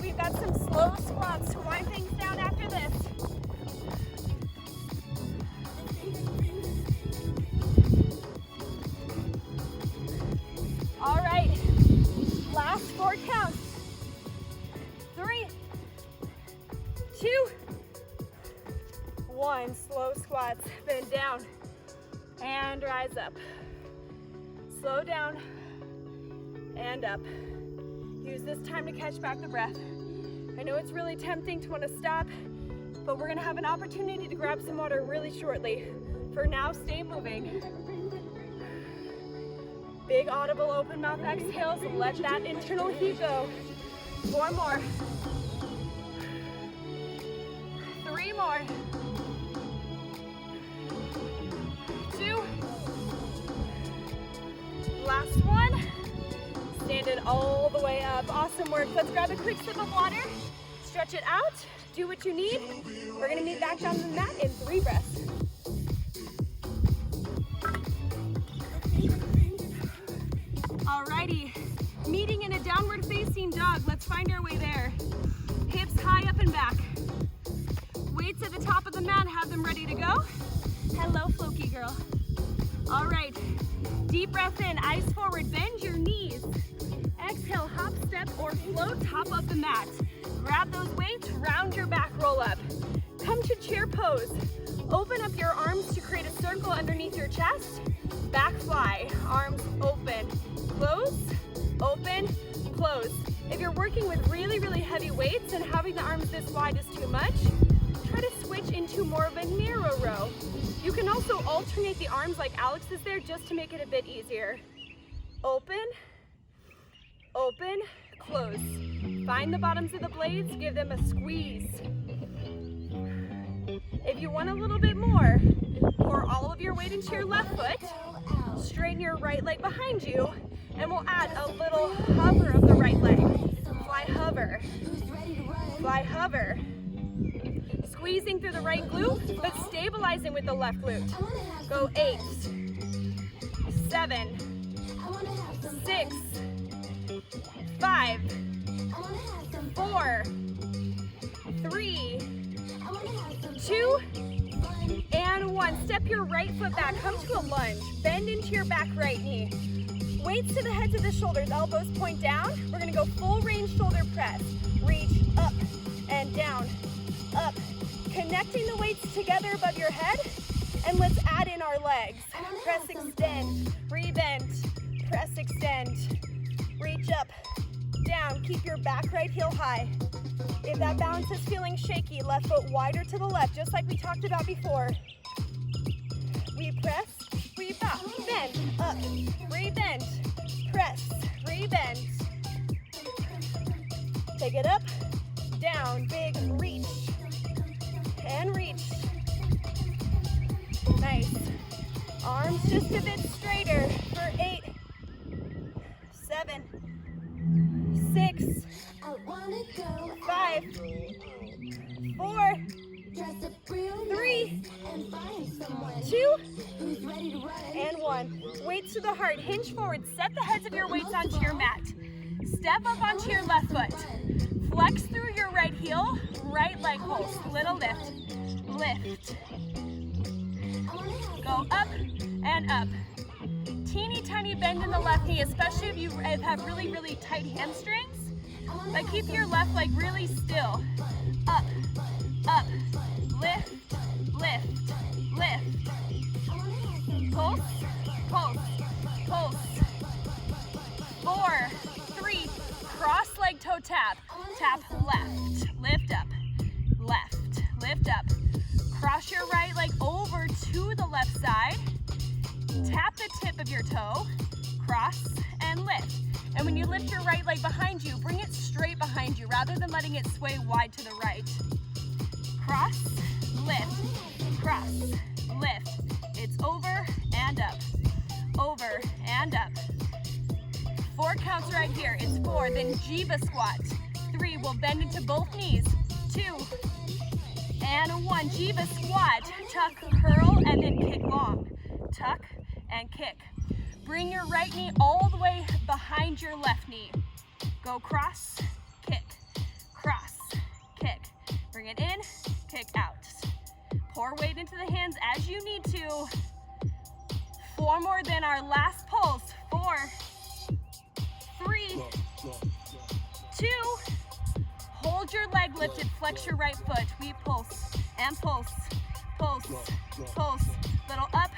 We've got some slow squats to wind things down after this. All right, last 4 counts. 3, 2, 1. Slow squats, bend down and rise up. Slow down and up. Use this time to catch back the breath. I know it's really tempting to want to stop, but we're gonna have an opportunity to grab some water really shortly. For now, stay moving. Big audible open mouth exhales, let that internal heat go. 4 more. 3 more. 2. Last one. Stand it all the way up. Awesome work. Let's grab a quick sip of water. Stretch it out. Do what you need. We're gonna meet back down the mat in 3 breaths. Alrighty, meeting in a downward facing dog. Let's find our way there. Hips high up and back. Weights at the top of the mat, have them ready to go. Hello, Floki girl. All right, deep breath in, eyes forward, bend your knees. Exhale, hop, step, or float top of the mat. Grab those weights, round your back, roll up. Come to chair pose. Open up your arms to create a circle underneath your chest. Back fly, arms open. Close, open, close. If you're working with really, really heavy weights and having the arms this wide is too much, try to switch into more of a narrow row. You can also alternate the arms like Alex is there just to make it a bit easier. Open, open, close. Find the bottoms of the blades, give them a squeeze. If you want a little bit more, pour all of your weight into your left foot, straighten your right leg behind you, and we'll add a little hover of the right leg. Fly hover, fly hover. Squeezing through the right glute, but stabilizing with the left glute. Go 8, 7, 6, 5, 4, 3, 2, and 1. Step your right foot back, come to a lunge. Bend into your back right knee. Weights to the heads of the shoulders, elbows point down. We're gonna go full range shoulder press. Reach up and down, up. Connecting the weights together above your head, and let's add in our legs. Press, extend, rebend, press, extend, reach up, down. Keep your back right heel high. If that balance is feeling shaky, left foot wider to the left, just like we talked about before. We press, we pop, bend, up, rebend, press, rebend. Take it up, down, big reach, and reach. Nice. Arms just a bit straighter for 8, 7, 6, 5, 4, 3, 2, and 1. Weights to the heart, hinge forward, set the heads of your weights onto your mat. Step up onto your left foot. Flex through your right heel, right leg pulse, little lift, lift. Go up and up. Teeny tiny bend in the left knee, especially if you have really, really tight hamstrings. But keep your left leg really still. Up, up, lift, lift, lift. Pulse, pulse, pulse. 4, 3, cross leg toe tap. Tap left, lift up, left, lift up. Cross your right leg over to the left side. Tap the tip of your toe, cross and lift. And when you lift your right leg behind you, bring it straight behind you rather than letting it sway wide to the right. Cross, lift, cross, lift. It's over and up, over and up. 4 counts right here. It's 4, then Jiva squat. 3, we'll bend into both knees. 2, and 1. Jiva squat. Tuck, curl, and then kick long. Tuck and kick. Bring your right knee all the way behind your left knee. Go cross, kick, cross, kick. Bring it in, kick out. Pour weight into the hands as you need to. 4 more than our last pulse. 4, 3, 2. Hold your leg lifted, flex your right foot. We pulse and pulse, pulse, pulse. Little up,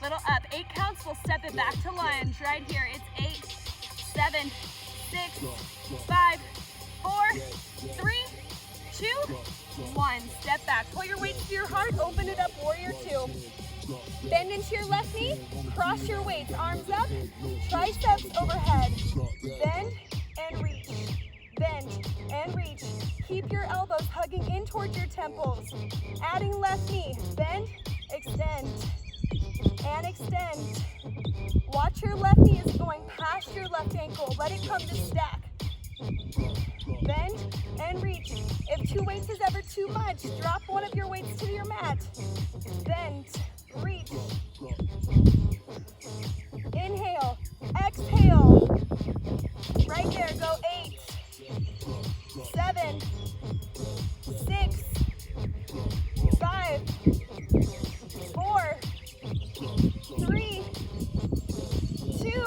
little up. 8 counts, we'll step it back to lunge. Right here, it's 8, 7, 6, 5, 4, 3, 2, 1. Step back, pull your weight to your heart, open it up, warrior 2. Bend into your left knee, cross your weights, arms up, triceps overhead. Bend and reach, bend and reach. Keep your elbows hugging in towards your temples. Adding left knee, bend, extend, and extend. Watch your left knee is going past your left ankle. Let it come to stack. Bend and reach. If 2 weights is ever too much, drop one of your weights to your mat. Bend, reach. Inhale, exhale. Right there, go 8, 7, 6, 5, 4, 3, 2.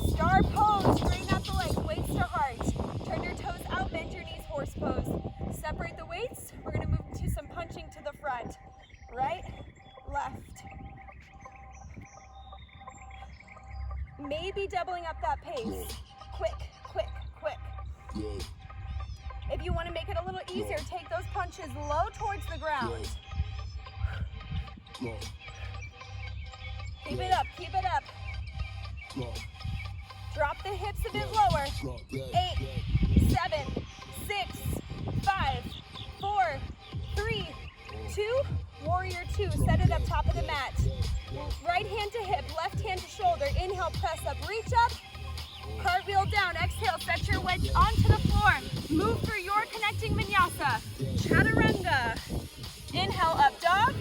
Star pose, straighten out the legs, weights to heart. Turn your toes out, bend your knees, horse pose. Separate the weights. We're gonna move to some punching to the front. Right, left. Maybe doubling up that pace. Quick, quick, quick. If you want to make it a little easier, take those punches low towards the ground. Keep it up, keep it up. Drop the hips a bit lower. 8, 7, 6, 5, 4, 3, 2, warrior 2. Set it up top of the mat. Right hand to hip, left hand to shoulder. Inhale, press up, reach up. Cartwheel down, exhale, set your wedge onto the floor. Move through your connecting vinyasa. Chaturanga. Inhale, up dog.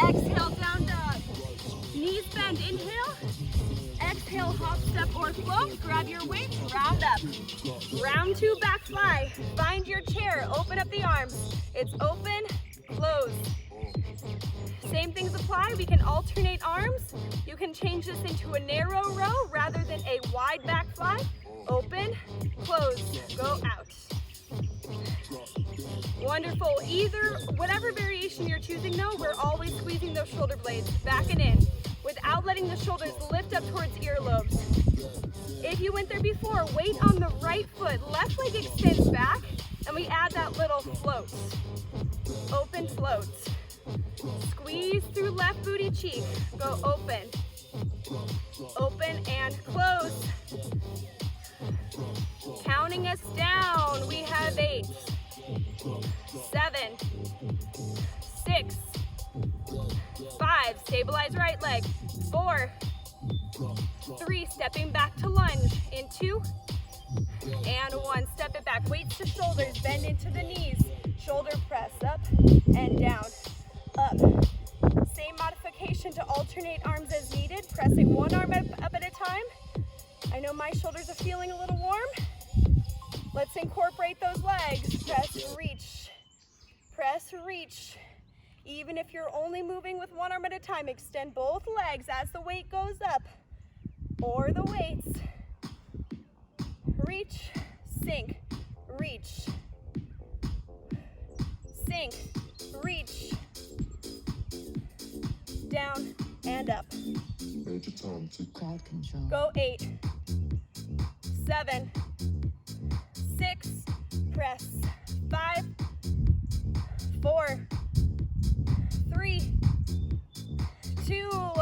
Exhale, down dog. Knees bend, inhale. Exhale, hop, step, or float. Grab your weights, round up. Round 2, back fly. Find your chair, open up the arms. It's open, close. Same things apply. We can alternate arms. You can change this into a narrow row rather than a wide back fly. Open, close, go out. Wonderful. Either, whatever variation you're choosing though, we're always squeezing those shoulder blades back and in without letting the shoulders lift up towards earlobes. If you went there before, weight on the right foot, left leg extends back, and we add that little float. Open, float. Squeeze through left booty cheek. Go open. Open and close. Counting us down, we have 8, 7, 6, 5, stabilize right leg, 4, 3, stepping back to lunge, in 2, and 1, step it back, weights to shoulders, bend into the knees, shoulder press, up and down, up. Same modification to alternate arms as needed, pressing one arm up at a time. I know my shoulders are feeling a little warm. Let's incorporate those legs. Press, reach. Press, reach. Even if you're only moving with one arm at a time, extend both legs as the weight goes up. Or the weights. Reach, sink, reach. Sink, reach. Down and up. Crowd control. Go 8, 7, 6, press, 5, 4, 3, 2,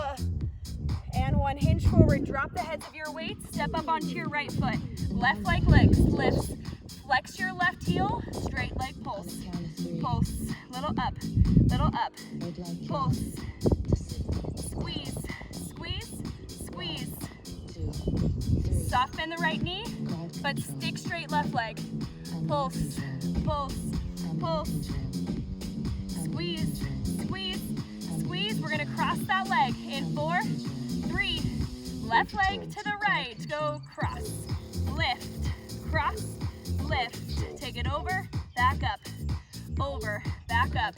and 1. Hinge forward, drop the heads of your weights, step up onto your right foot. Left leg lifts, Flex your left heel, straight leg pulse. On the count of 3. Pulse, little up, Red light pulse. count to 6. Squeeze, squeeze, squeeze. 2, 3. Soft bend the right knee, Crowd but control. stick straight left leg. I'm in Pulse, control. pulse, I'm in pulse. control. I'm in Squeeze, control. squeeze, I'm in squeeze. We're gonna cross that leg in 4, 3. Left leg to the right. Go cross, lift, cross, lift. Take it over, back up, over, back up.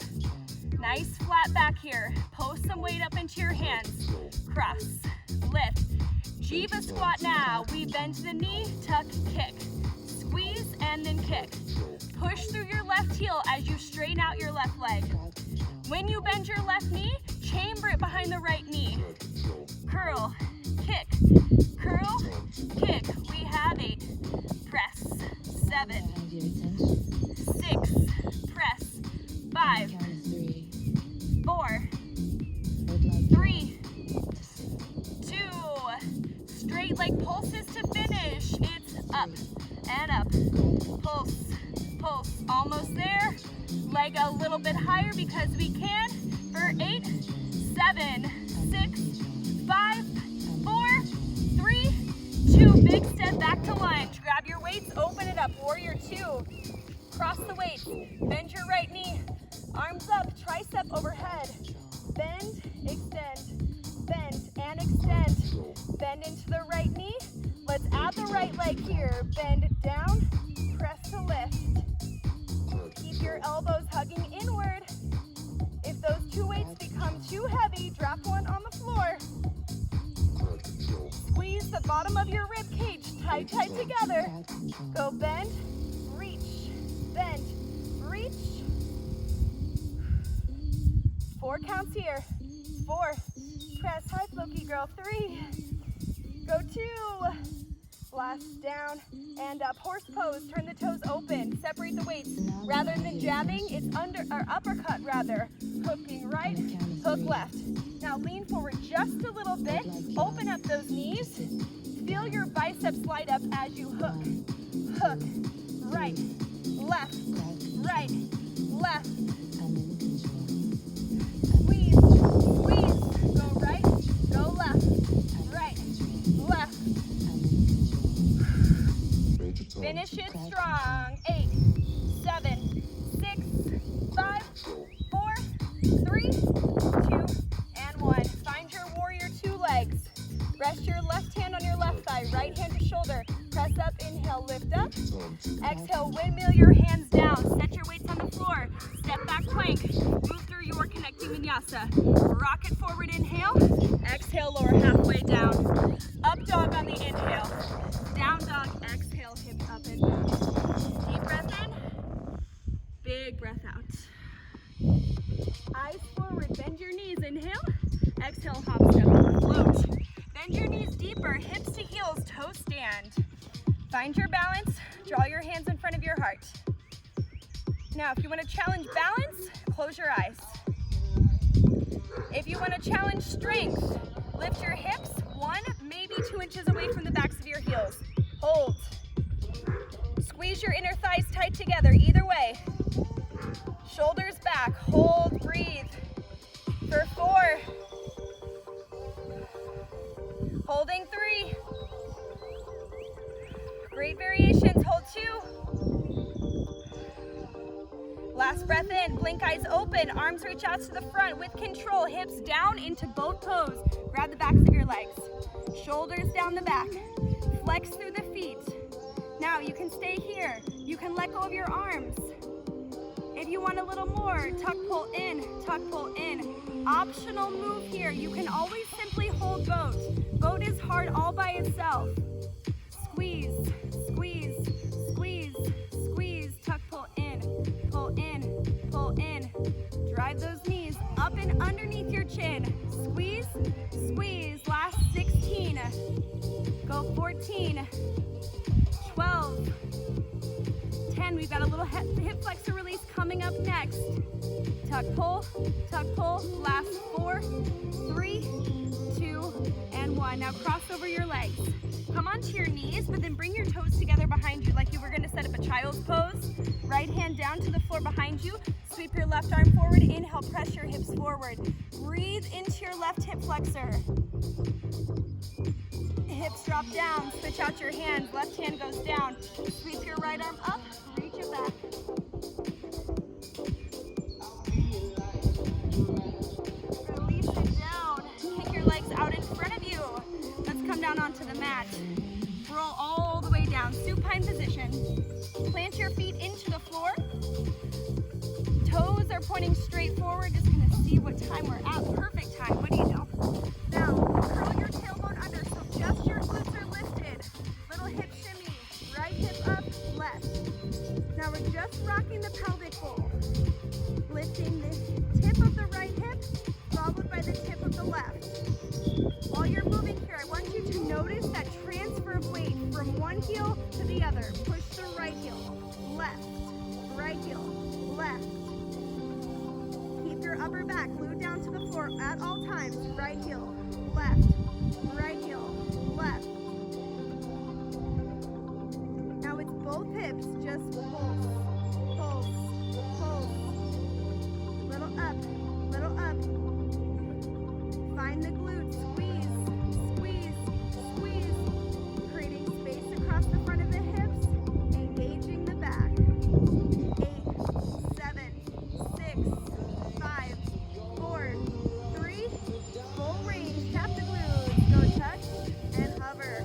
Nice flat back here. Post some weight up into your hands. Cross, lift. Jiva squat now. We bend the knee, tuck, kick. Squeeze and then kick. Push through your left heel as you straighten out your left leg. Crowd control. When you bend your left knee, chamber it behind the right knee. Curl, kick, curl, kick. We have 8. Press. 7, I have your attention. 6. Press. On 5, the count of 3. 4, Red light 3, count to 6. 2. Straight leg pulses to finish. It's up and up. Pulse, pulse. Almost there. Leg a little bit higher because we can. For 8, 7, 6, 5, 4, 3, 2. Big step back to lunge. Grab your weights, open it up. Warrior 2. Cross the weights. Bend your right knee. Arms up, tricep overhead. Bend, extend, bend, and extend. Bend into the right knee. Let's add the right leg here. Bend down, press to lift. Keep your elbows hugging inward. If those 2 weights become too heavy, drop one on the floor. Squeeze the bottom of your rib cage tight, tight together. Crowd control. Go bend, reach, bend, reach. 4 counts here. 4. Press high, Floki girl. 3. Go 2. Last down and up. Horse pose. Turn the toes open. Separate the weights. Rather than jabbing, it's uppercut rather. Hooking right, hook left. Now lean forward just a little bit. Open up those knees. Feel your biceps light up as you hook. Hook. Right, left, right, left. I'm in control. Squeeze, squeeze. Go right, go left, right, left. Finish it strong. 8, 7, 6, 5, 4, 3, 2, and 1. Find your warrior 2 legs. Rest your left hand on your left thigh, right hand to shoulder. Press up, inhale, lift up. Exhale, windmill your hands down. Set your weights on the floor. Step back plank. Move through your connecting vinyasa. Rock it forward, inhale. Exhale, lower halfway down. Up dog on the inhale. Down dog, exhale, hips up and back. Deep breath in. Big breath out. Eyes forward, bend your knees, inhale. Exhale, hop, step, float. Bend your knees deeper, hips to heels, toe stand. Find your balance, draw your hands in front of your heart. Now, if you want to challenge balance, close your eyes. If you want to challenge strength, lift your hips 1, maybe 2 inches away from the backs of your heels. Hold. Squeeze your inner thighs tight together, either way. Shoulders back, hold, breathe. For 4. Holding 3. Great variations, hold 2. Last breath in, blink eyes open, arms reach out to the front with control, hips down into boat pose. Grab the backs of your legs, shoulders down the back, flex through the feet. Now you can stay here, you can let go of your arms. If you want a little more, tuck, pull in, tuck, pull in. Optional move here, you can always simply hold boat. Boat is hard all by itself. Squeeze, squeeze, squeeze, squeeze, tuck, pull in, pull in, pull in. Drive those knees up and underneath your chin. Squeeze, squeeze, last 16. Go 14, 12, 10. We've got a little hip flexor release coming up next. Tuck, pull, last 4, 3, 2, and 1. Now cross over your legs. Come onto your knees, but then bring your toes together behind you like you were gonna set up a child's child's pose. Right hand down to the floor behind you. Sweep your left arm forward. Inhale, press your hips forward. Breathe into your left hip flexor. Hips drop down. Switch out your hands. Left hand goes down. Sweep your right arm up. Reach it back. Release it down. Kick your legs out in front of you. Let's come down onto the mat. Roll all the way down. Supine position. Plant your feet into the floor. Toes are pointing straight forward. Just gonna see what time we're at. Perfect time. What do you know? Now, curl your tailbone under so just your glutes are lifted. Little hip shimmy. Right hip up, left. Now we're just rocking the pelvic bowl. Lifting the tip of the right hip, followed by the tip of the left. While you're moving here, I want you to notice that transfer of weight from one heel to the other. Push the right heel, left, right heel, left. Keep your upper back glued down to the floor at all times. Right heel, left, right heel, left. Now it's both hips, just pulse, pulse, pulse. Little up, little up. Find the glutes, squeeze, squeeze, squeeze. Creating space across the front of the hips, engaging the back. 8, 7, 6, 5, 4, 3, full range. Tap the glutes, go touch and hover.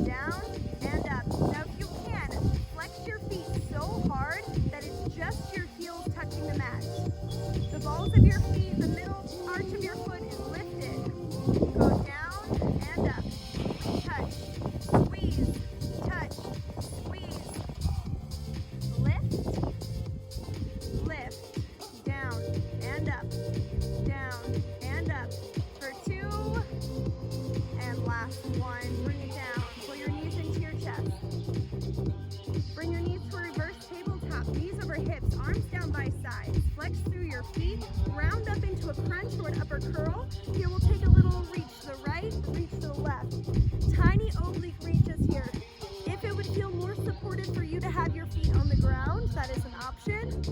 Down and up. Now if you can, flex your feet so hard that it's just your heels touching the mat. The balls of your feet, the middle arch of your foot is lifted. Go down and up. Touch, squeeze, touch, squeeze. Lift, lift, down and up, down and up. For 2, and last one. Bring it down. Pull your knees into your chest. Bring your knees to a reverse tabletop. Knees over hips, arms down by sides. Flex through your feet. Round up into a crunch or an upper curl. Here we'll take a little reach to the right, reach to the left. Tiny oblique reaches here. If it would feel more supportive for you to have your feet on the ground, that is an option.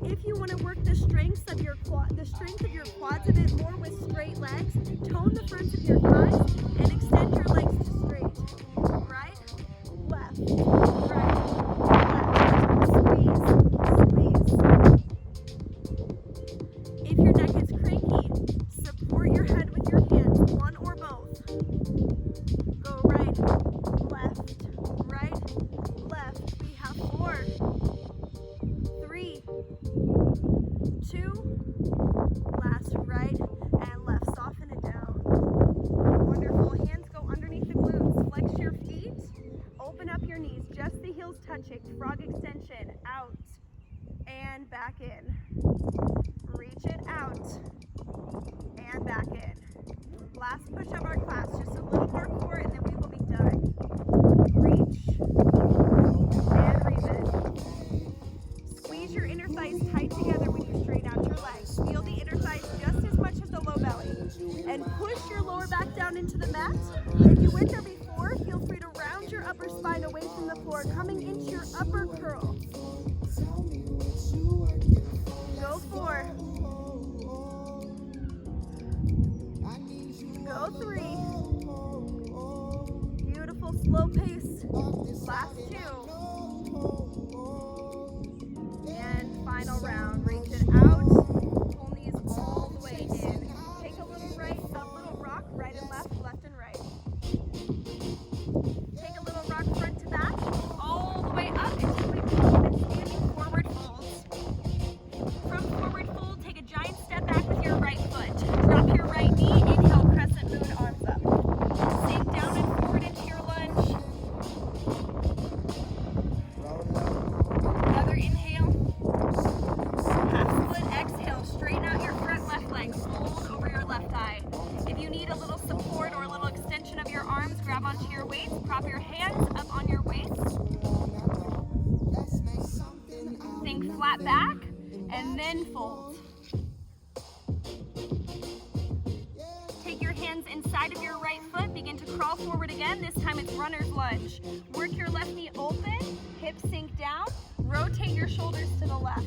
If you want to work the strength of your quads a bit more with straight legs, tone the fronts of your thighs and extend your legs to straight. Right, left, right, left. Squeeze, squeeze. If your neck is cranky, support your head with your hands, one or both. Go right, left. We have 4, 3, 2, last right and left. Soften it down. Wonderful. Hands go underneath the glutes. Flex your feet. Open up your knees. Just the heels touching. Frog extension. Out and back in. Reach it out and back in. Last push of our class. Just a little more core and then we will be done. Reach and revisit. Squeeze your inner thighs tight together when you straighten out your legs. Feel the inner thighs just as much as the low belly. And push your lower back down into the mat. If you went there before, feel free to round your upper spine away from the floor, coming into your upper curl. Go 4. Go 3. Beautiful slow pace. Last 2. And final round. Reach it out. Pull knees all the way in. Take a little right, a little rock, right and left, left and right. Take a little rock front to back, all the way up until we come to standing forward folds. From forward fold, take a giant step back with your right foot. Drop your right knee, inhale, crescent moon, arms up. Sink down and forward into your lunge. Another inhale. Half split, exhale. Straighten out your front left leg. Fold over your left thigh. If you need a little support or a little extension of your arms, grab onto your waist. Prop your hands up on your waist. Think flat back and then fold. Take your hands inside of your right foot. Begin to crawl forward again. This time it's runner's lunge. Work your left knee open. Hips sink down. rotate your shoulders to the left.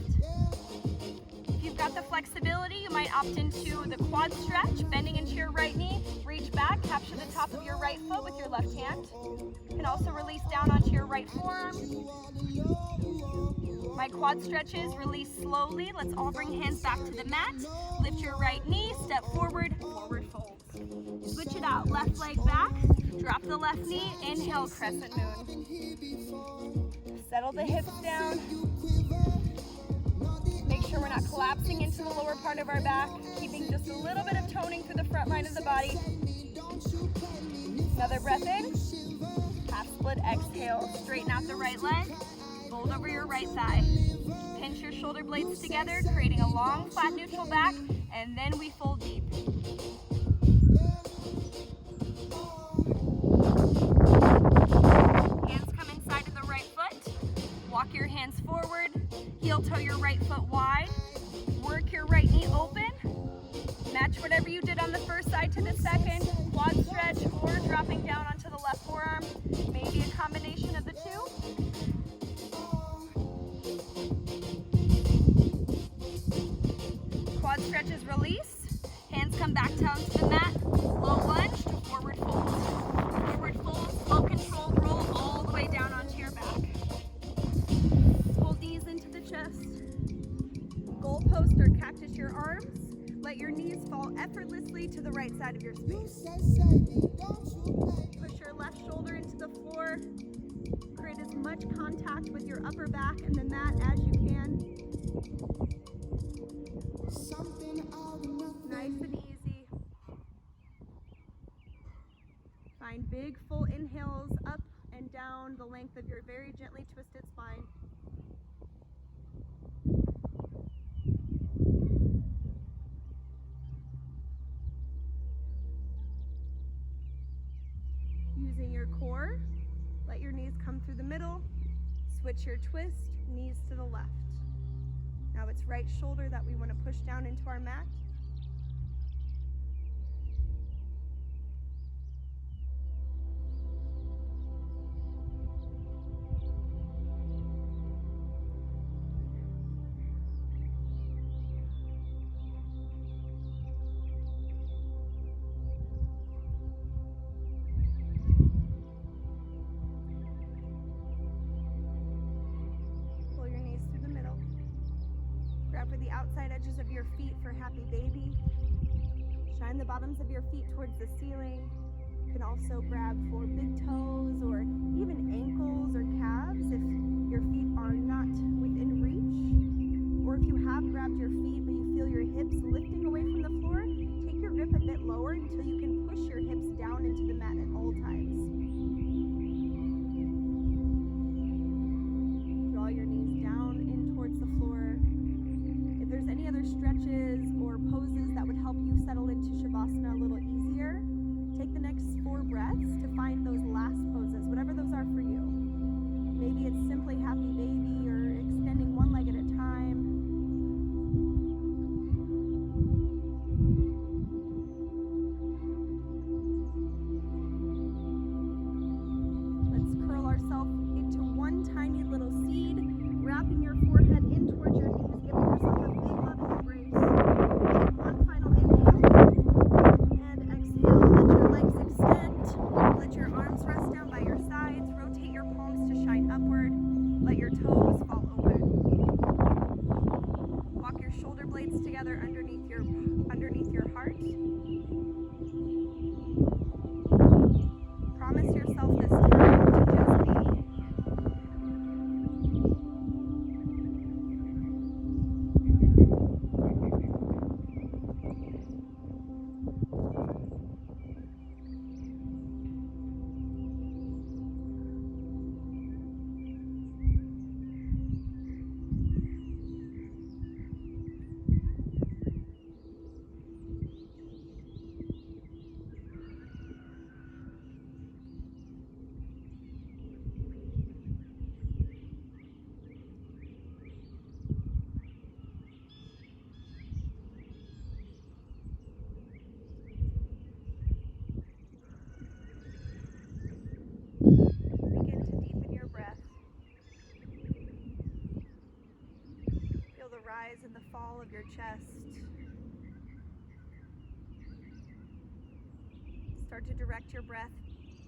If you've got the flexibility, you might opt into the quad stretch, bending into your right knee, reach back, capture the top of your right foot with your left hand. You can also release down onto your right forearm. My quad stretches, release slowly. Let's all bring hands back to the mat. Lift your right knee, step forward, forward fold. Switch it out, left leg back, drop the left knee, inhale, crescent moon. Settle the hips down. Make sure we're not collapsing into the lower part of our back, keeping just a little bit of toning through the front line of the body. Another breath in, half split exhale, straighten out the right leg, fold over your right thigh. Pinch your shoulder blades together, creating a long, flat, neutral back, and then we fold deep. Hands come inside of the right foot. Walk your hands forward, heel toe your right foot wide, work your right knee open, match whatever you did on the first side to the second, quad stretch or dropping down onto the left forearm, maybe a combination of the two. Quad stretches release, hands come back down to the mat, low lunge to forward fold. Forward fold, slow controlled roll all the way down onto your back. Hold knees into the chest. Goalpost or cactus your arms. Let your knees fall effortlessly to the right side of your space. Push your left shoulder into the floor. Create as much contact with your upper back and the mat as you can. Nice and easy. Find big full inhales up and down the length of your very gently twisted spine. Using your core, let your knees come through the middle. Switch your twist, knees to the left. Now it's right shoulder that we want to push down into our mat. Grab for the outside edges of your feet for happy baby. Shine the bottoms of your feet towards the ceiling. You can also grab for big toes or even ankles or calves if your feet are not within reach. Or if you have grabbed your feet but you feel your hips lifting away from the floor, take your grip a bit lower until you can push your hips down into the mat at all times. Draw your knees down in towards the floor. If there's any other stretches or poses that would help you settle into Shavasana a little easier, take the next 4 breaths to find those last of your chest. Start to direct your breath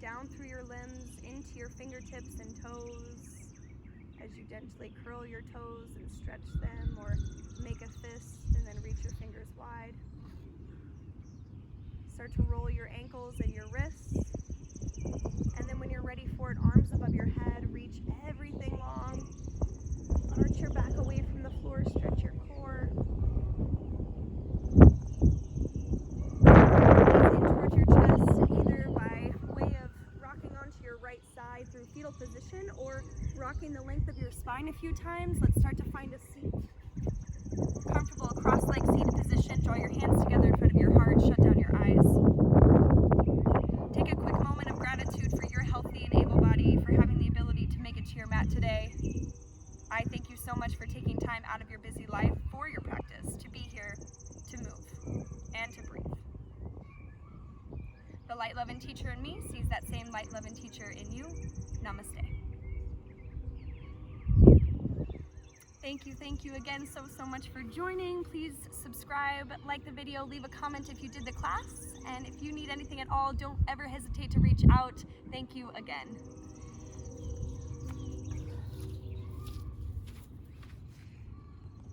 down through your limbs into your fingertips and toes as you gently curl your toes and stretch them, or make a fist and then reach your fingers wide. Start to roll your ankles and your wrists. And then when you're ready for it, arms above your head, reach everything long. Arch your back away from the floor, stretch your core. Gaze in towards your chest, either by way of rocking onto your right side through fetal position or rocking the length of your spine a few times. Let's start to find a seat. Comfortable cross-legged seated position. Draw your hands together in front of your heart. Shut down your eyes. Take a quick moment of gratitude for your healthy and able body, for having the ability to make it to your mat today. I thank you so much for taking time out of your busy life for your practice, to be here, to move, and to breathe. The light, love, and teacher in me sees that same light, love, and teacher in you. Namaste. Thank you again so much for joining. Please subscribe, like the video, leave a comment if you did the class, and if you need anything at all, don't ever hesitate to reach out. Thank you again.